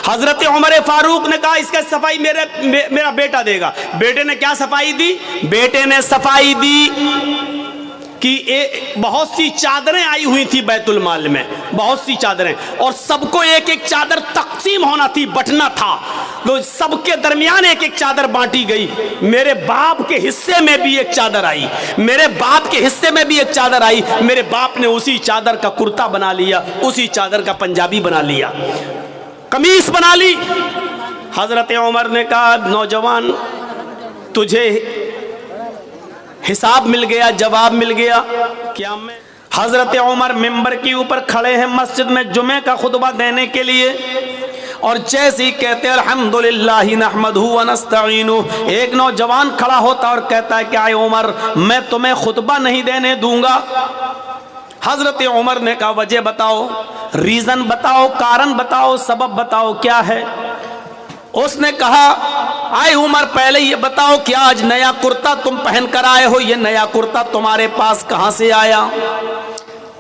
हजरत उमर फारूक ने कहा इसका सफाई मेरा बेटा देगा। बेटे ने क्या सफाई दी? बेटे ने सफाई दी कि बहुत सी चादरें आई हुई थी बैतुल माल में, बहुत सी चादरें, और सबको एक एक चादर तकसीम होना थी, बंटना था, तो सबके दरमियान एक एक चादर बांटी गई। मेरे बाप के हिस्से में भी एक चादर आई, मेरे बाप के हिस्से में भी एक चादर आई। मेरे बाप ने उसी चादर का कुर्ता बना लिया, उसी चादर का पंजाबी बना लिया, कमीज बना ली। हजरत उमर ने कहा नौजवान तुझे हिसाब मिल गया, जवाब मिल गया। क्या मैं हजरत उमर मिंबर के ऊपर खड़े हैं मस्जिद में जुमे का खुतबा देने के लिए, और जैसे ही कहते हैं अल्हम्दुलिल्लाहि नहमदहु व नस्तईनुहु, एक नौजवान खड़ा होता और कहता है क्या उमर मैं तुम्हें खुतबा नहीं देने दूंगा। हजरत उमर ने कहा वजह बताओ, रीजन बताओ, कारण बताओ, सबब बताओ, क्या है? उसने कहा आए उमर पहले ये बताओ कि आज नया कुर्ता तुम पहन कर आए हो, ये नया कुर्ता तुम्हारे पास कहां से आया?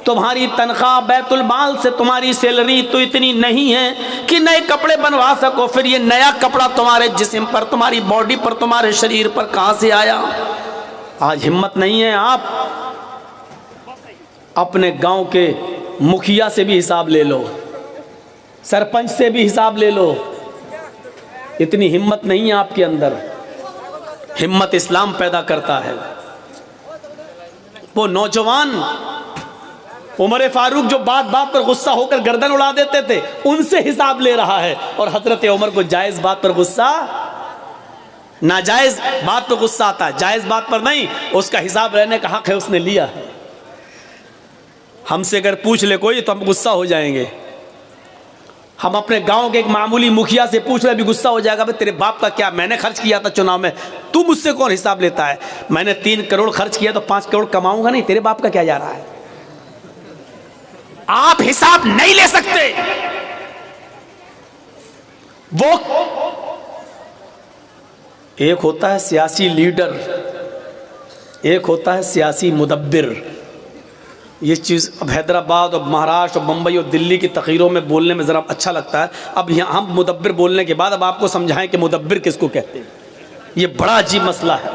तुम्हारी तनख्वाह बैतुल माल से तुम्हारी सैलरी तो इतनी नहीं है कि नए कपड़े बनवा सको, फिर ये नया कपड़ा तुम्हारे जिस्म पर, तुम्हारी बॉडी पर, तुम्हारे शरीर पर कहां से आया? आज हिम्मत नहीं है, आप अपने गांव के मुखिया से भी हिसाब ले लो, सरपंच से भी हिसाब ले लो, इतनी हिम्मत नहीं है आपके अंदर। हिम्मत इस्लाम पैदा करता है। वो नौजवान उमर फारूक जो बात बात पर गुस्सा होकर गर्दन उड़ा देते थे, उनसे हिसाब ले रहा है, और हजरत उमर को जायज बात पर गुस्सा, नाजायज बात पर गुस्सा आता है, जायज बात पर नहीं। उसका हिसाब रहने का हक है, उसने लिया है। हमसे अगर पूछ ले कोई तो हम गुस्सा हो जाएंगे। हम अपने गांव के एक मामूली मुखिया से पूछ रहे, भी गुस्सा हो जाएगा, भाई तेरे बाप का क्या, मैंने खर्च किया था चुनाव में, तू मुझसे कौन हिसाब लेता है? मैंने 3 करोड़ खर्च किया तो 5 करोड़ कमाऊंगा नहीं, तेरे बाप का क्या जा रहा है? आप हिसाब नहीं ले सकते। वो एक होता है सियासी लीडर, एक होता है सियासी मुदब्बिर। ये चीज़ अब हैदराबाद और महाराष्ट्र और बम्बई और दिल्ली की तकरीरों में बोलने में ज़रा अच्छा लगता है। अब यहाँ हम मुदब्बिर बोलने के बाद अब आपको समझाएं कि मुदब्बिर किसको कहते हैं। ये बड़ा अजीब मसला है।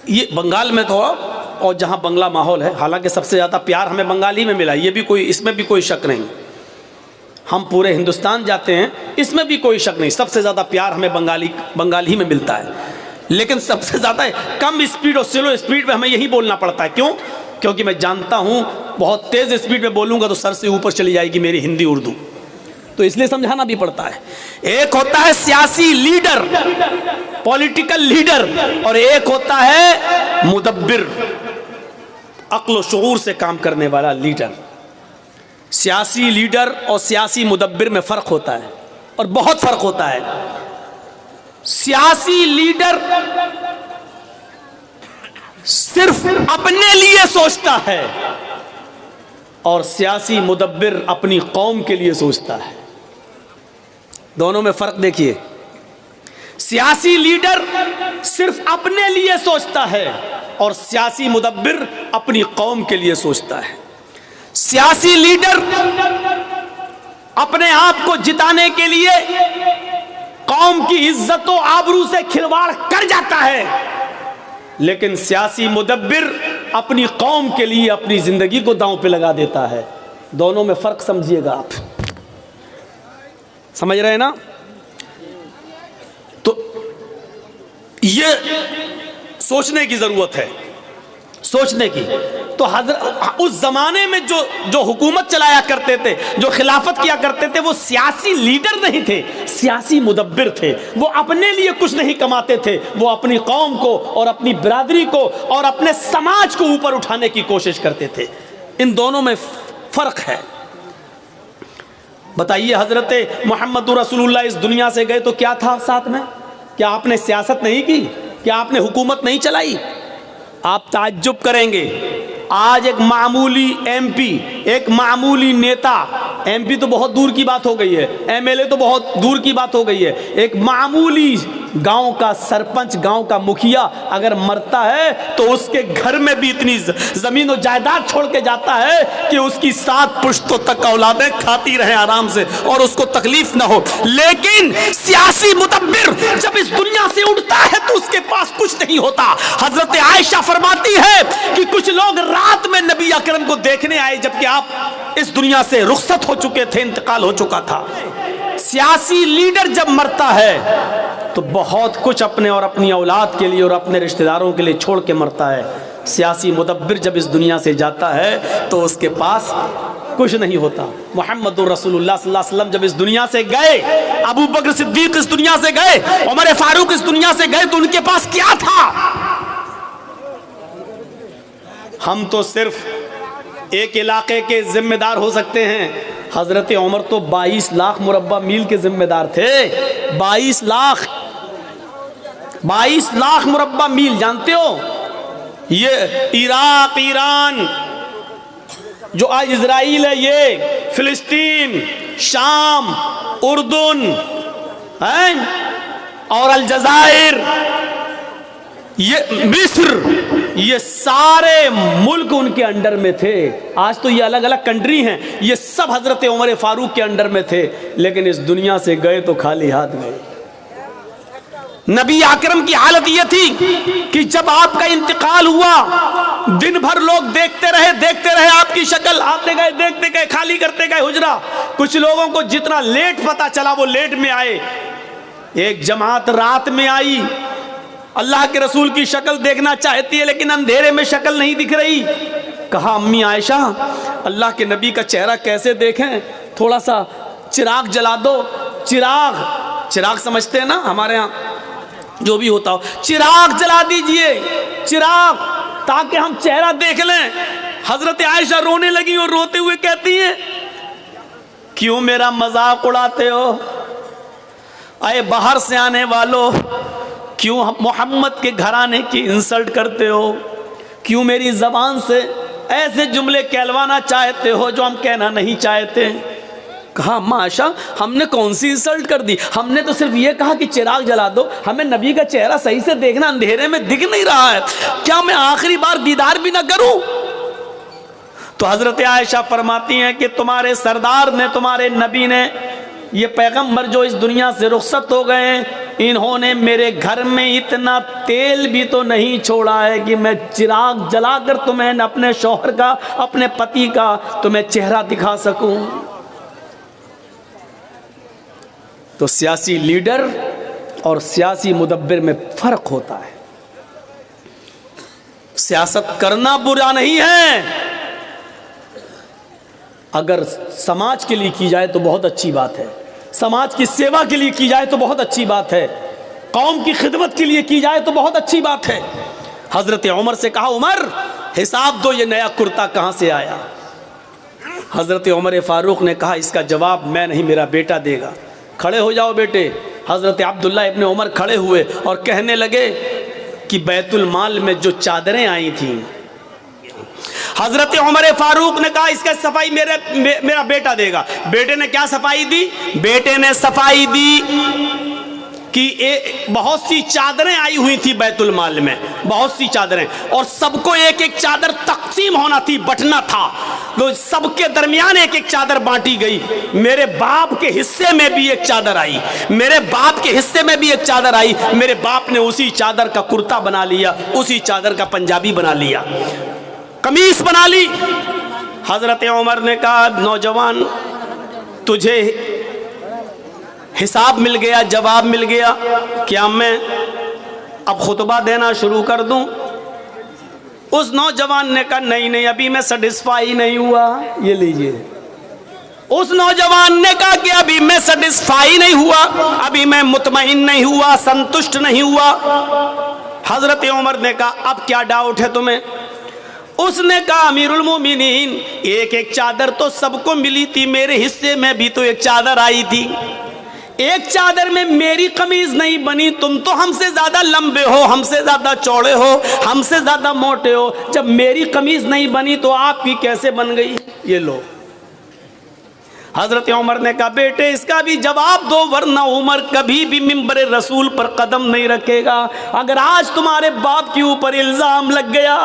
ये बंगाल में तो, और जहाँ बंगला माहौल है, हालांकि सबसे ज़्यादा प्यार हमें बंगाल ही में मिला, ये भी कोई, इसमें भी कोई शक नहीं। हम पूरे हिंदुस्तान जाते हैं, इसमें भी कोई शक नहीं, सबसे ज़्यादा प्यार हमें बंगाल ही में मिलता है। लेकिन सबसे ज़्यादा कम स्पीड और स्लो स्पीड में हमें यही बोलना पड़ता है। क्यों? क्योंकि मैं जानता हूँ बहुत तेज़ स्पीड में बोलूँगा तो सर से ऊपर चली जाएगी मेरी हिंदी उर्दू, तो इसलिए समझाना भी पड़ता है। एक होता है सियासी लीडर, पॉलिटिकल लीडर, और एक होता है मुदब्बिर, अक्ल व शऊर से काम करने वाला लीडर। सियासी लीडर और सियासी मुदब्बिर में फ़र्क होता है, और बहुत फ़र्क होता है। सियासी लीडर सिर्फ अपने लिए सोचता है, और सियासी मुदब्बिर अपनी कौम के लिए सोचता है। दोनों में फर्क देखिए। सियासी लीडर सिर्फ अपने लिए सोचता है, और सियासी मुदब्बिर अपनी कौम के लिए सोचता है। सियासी लीडर अपने आप को जिताने के लिए कौम की इज्जत और आबरू से खिलवाड़ कर जाता है, लेकिन सियासी मुदब्बिर अपनी कौम के लिए अपनी जिंदगी को दांव पे लगा देता है। दोनों में फर्क समझिएगा आप, समझ रहे हैं ना? तो ये सोचने की जरूरत है, सोचने की। तो उस जमाने में जो हुकूमत चलाया करते थे, जो खिलाफत किया करते थे, वो सियासी लीडर नहीं थे, सियासी मुदब्बिर थे। वो अपने लिए कुछ नहीं कमाते थे, वो अपनी कौम को और अपनी बिरादरी को और अपने समाज को ऊपर उठाने की कोशिश करते थे। इन दोनों में फर्क है। बताइए, हजरत मोहम्मद रसूलुल्लाह इस दुनिया से गए तो क्या था साथ में? क्या आपने सियासत नहीं की? क्या आपने हुकूमत नहीं चलाई? आप ताज्जुब करेंगे, आज एक मामूली एमपी, एक मामूली नेता, एमपी तो बहुत दूर की बात हो गई है, एमएलए तो बहुत दूर की बात हो गई है, एक मामूली गांव का सरपंच, गांव का मुखिया अगर मरता है तो उसके घर में भी इतनी जमीन और जायदाद छोड़ के जाता है कि उसकी 7 पुश्तों तक औलादें खाती रहे आराम से और उसको तकलीफ ना हो। लेकिन सियासी मुदब्बिर जब इस दुनिया से उठता है तो उसके पास कुछ नहीं होता। हजरत आयशा फरमाती है कि कुछ लोग रात में नबी अकरम को देखने आए जबकि आप इस दुनिया से रुखसत हो चुके थे, इंतकाल हो चुका था। सियासी लीडर जब मरता है तो बहुत कुछ अपने और अपनी औलाद के लिए और अपने रिश्तेदारों के लिए छोड़ के मरता है। सियासी मुदब्बिर जब इस दुनिया से जाता है तो उसके पास कुछ नहीं होता। मुहम्मदुर रसूलुल्लाह सल्लल्लाहु अलैहि वसल्लम जब इस दुनिया से गए, अबू बकर सिद्दीक इस दुनिया से गए, उमर फारूक इस दुनिया से गए तो उनके पास क्या था? हम तो सिर्फ एक इलाके के जिम्मेदार हो सकते हैं। हजरत उमर तो 22 लाख मुरब्बा मील के जिम्मेदार थे। 22 लाख मुरब्बा मील, जानते हो ये इराक, ईरान जो आज इजराइल है, ये फिलिस्तीन, शाम, उर्दुन है और अलजायर, ये मिस्र, ये सारे मुल्क उनके अंडर में थे। आज तो ये अलग अलग कंट्री हैं, ये सब हजरत उमर फारूक के अंडर में थे। लेकिन इस दुनिया से गए तो खाली हाथ गए। नबी अकरम की हालत ये थी कि जब आपका इंतकाल हुआ दिन भर लोग देखते रहे आपकी शक्ल, आते गए, देखते गए, खाली करते गए हुजरा। कुछ लोगों को जितना लेट पता चला वो लेट में आए। एक जमात रात में आई, अल्लाह के रसूल की शक्ल देखना चाहती है लेकिन अंधेरे में शक्ल नहीं दिख रही। कहा अम्मी आयशा, अल्लाह के नबी का चेहरा कैसे देखें, थोड़ा सा चिराग जला दो। चिराग समझते हैं ना, हमारे यहाँ जो भी होता हो, चिराग जला दीजिए, चिराग, ताकि हम चेहरा देख लें। हजरत आयशा रोने लगी और रोते हुए कहती हैं, क्यों मेरा मजाक उड़ाते हो? अरे बाहर से आने वालों, क्यों मोहम्मद के घराने की इंसल्ट करते हो? क्यों मेरी जबान से ऐसे जुमले कहलवाना चाहते हो जो हम कहना नहीं चाहते? कहा माशा, हमने कौन सी इंसल्ट कर दी? हमने तो सिर्फ ये कहा कि चिराग जला दो, हमें नबी का चेहरा सही से देखना, अंधेरे में दिख नहीं रहा है, क्या मैं आखिरी बार दीदार भी ना करूं? तो हजरत आयशा फरमाती हैं कि तुम्हारे सरदार ने, तुम्हारे नबी ने, ये पैगंबर जो इस दुनिया से रुखसत हो गए, इन्होंने मेरे घर में इतना तेल भी तो नहीं छोड़ा है कि मैं चिराग जलाकर तुम्हें, अपने शौहर का, अपने पति का तुम्हें चेहरा दिखा सकूं। तो सियासी लीडर और सियासी मुदब्बिर में फर्क होता है। सियासत करना बुरा नहीं है, अगर समाज के लिए की जाए तो बहुत अच्छी बात है, समाज की सेवा के लिए की जाए तो बहुत अच्छी बात है, कौम की खिदमत के लिए की जाए तो बहुत अच्छी बात है। हजरत उमर से कहा, उमर हिसाब दो, ये नया कुर्ता कहां से आया? हजरत उमर फारूक ने कहा, इसका जवाब मैं नहीं, मेरा बेटा देगा। खड़े हो जाओ बेटे। हजरत अब्दुल्ला इब्ने उमर खड़े हुए और कहने लगे कि बैतुल माल में जो चादरें आई थी, हजरत उमर फारूक ने कहा इसका सफाई मेरा बेटा देगा। बेटे ने क्या सफाई दी? बेटे ने सफाई दी कि बहुत सी चादरें आई हुई थी बैतुल माल में, बहुत सी चादरें, और सबको एक एक चादर तकसीम होना थी, बंटना था, तो सबके दरमियान एक एक चादर बांटी गई। मेरे बाप के हिस्से में भी एक चादर आई, मेरे बाप के हिस्से में भी एक चादर आई। मेरे बाप ने उसी चादर का कुर्ता बना लिया, उसी चादर का पंजाबी बना लिया, कमीज बना ली। हजरत उमर ने कहा, नौजवान तुझे हिसाब मिल गया, जवाब मिल गया, क्या मैं अब खुतबा देना शुरू कर दूं? उस नौजवान ने कहा, नहीं नहीं, अभी मैं सेटिस्फाई नहीं हुआ। ये लीजिए। उस नौजवान ने कहा कि अभी मैं सेटिस्फाई नहीं हुआ, अभी मैं मुतमईन नहीं हुआ, संतुष्ट नहीं हुआ। हजरत उमर ने कहा, अब क्या डाउट है तुम्हें? उसने कहा, अमीरुल मोमिनीन, एक एक चादर तो सबको मिली थी, मेरे हिस्से में भी तो एक चादर आई थी। एक चादर में मेरी कमीज नहीं बनी, तुम तो हमसे ज्यादा लंबे हो, हमसे ज्यादा चौड़े हो, हमसे ज्यादा मोटे हो, जब मेरी कमीज नहीं बनी तो आपकी कैसे बन गई? ये लो। हजरत उमर ने कहा बेटे इसका भी जवाब दो, वरना उमर कभी भी मिंबर रसूल पर कदम नहीं रखेगा। अगर आज तुम्हारे बाप के ऊपर इल्जाम लग गया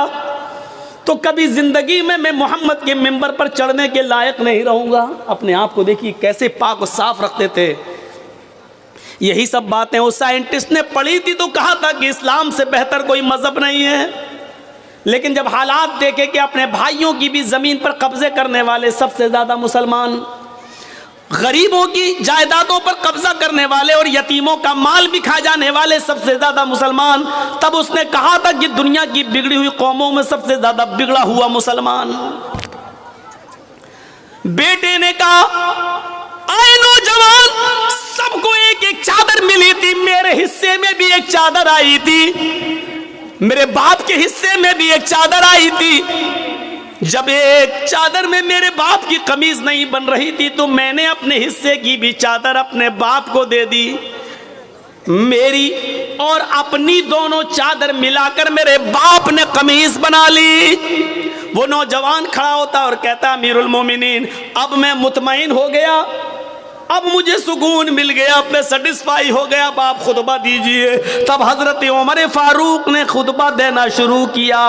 तो कभी जिंदगी में मैं मोहम्मद के मिंबर पर चढ़ने के लायक नहीं रहूंगा। अपने आप को देखिए कैसे पाक और साफ रखते थे। यही सब बातें उस साइंटिस्ट ने पढ़ी थी तो कहा था कि इस्लाम से बेहतर कोई मजहब नहीं है, लेकिन जब हालात देखे कि अपने भाइयों की भी जमीन पर कब्जे करने वाले सबसे ज्यादा मुसलमान, गरीबों की जायदादों पर कब्जा करने वाले और यतीमों का माल भी खा जाने वाले सबसे ज्यादा मुसलमान, तब उसने कहा था कि दुनिया की बिगड़ी हुई कौमों में सबसे ज्यादा बिगड़ा हुआ मुसलमान। बेटे ने कहा आए नौजवान, सबको एक एक चादर मिली थी, मेरे हिस्से में भी एक चादर आई थी, मेरे बाप के हिस्से में भी एक चादर आई थी। जब एक चादर में मेरे बाप की कमीज नहीं बन रही थी तो मैंने अपने हिस्से की भी चादर अपने बाप को दे दी। मेरी और अपनी दोनों चादर मिलाकर मेरे बाप ने कमीज बना ली। वो नौजवान खड़ा होता और कहता अमीरुल मोमिनीन, अब मैं मुतमईन हो गया, अब मुझे सुकून मिल गया, अब मैं सेटिस्फाई हो गया, अब आप खुतबा दीजिए। तब हजरत उमर फारूक ने खुतबा देना शुरू किया।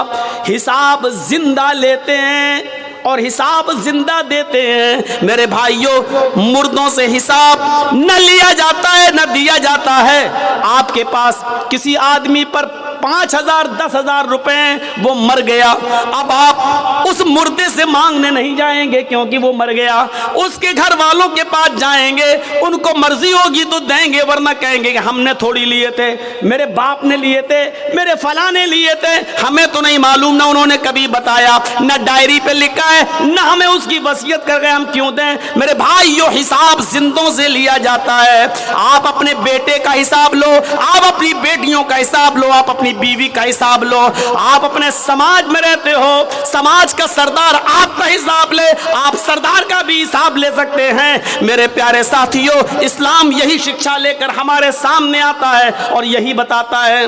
हिसाब जिंदा लेते हैं और हिसाब जिंदा देते हैं। मेरे भाइयों, मुर्दों से हिसाब न लिया जाता है न दिया जाता है। आपके पास किसी आदमी पर 5,000 10,000 रुपए, वो मर गया, अब आप उस मुर्दे से मांगने नहीं जाएंगे क्योंकि वो मर गया। उसके घर वालों के पास जाएंगे, उनको मर्जी होगी तो देंगे, वरना कहेंगे कि हमने थोड़ी लिए थे, मेरे बाप ने लिए थे, मेरे फला ने लिए थे, हमें तो नहीं मालूम, ना उन्होंने कभी बताया, ना डायरी पे लिखा है, ना हमें उसकी वसीयत कर गए, हम क्यों दें। मेरे भाइयों, हिसाब जिंदों से लिया जाता है। आप अपने बेटे का हिसाब लो, आप अपनी बेटियों का हिसाब लो, आप अपनी बीवी का हिसाब लो। आप अपने समाज में रहते हो, समाज का सरदार आपका हिसाब ले, आप सरदार का भी हिसाब ले सकते हैं। मेरे प्यारे साथियों, इस्लाम यही शिक्षा लेकर हमारे सामने आता है और यही बताता है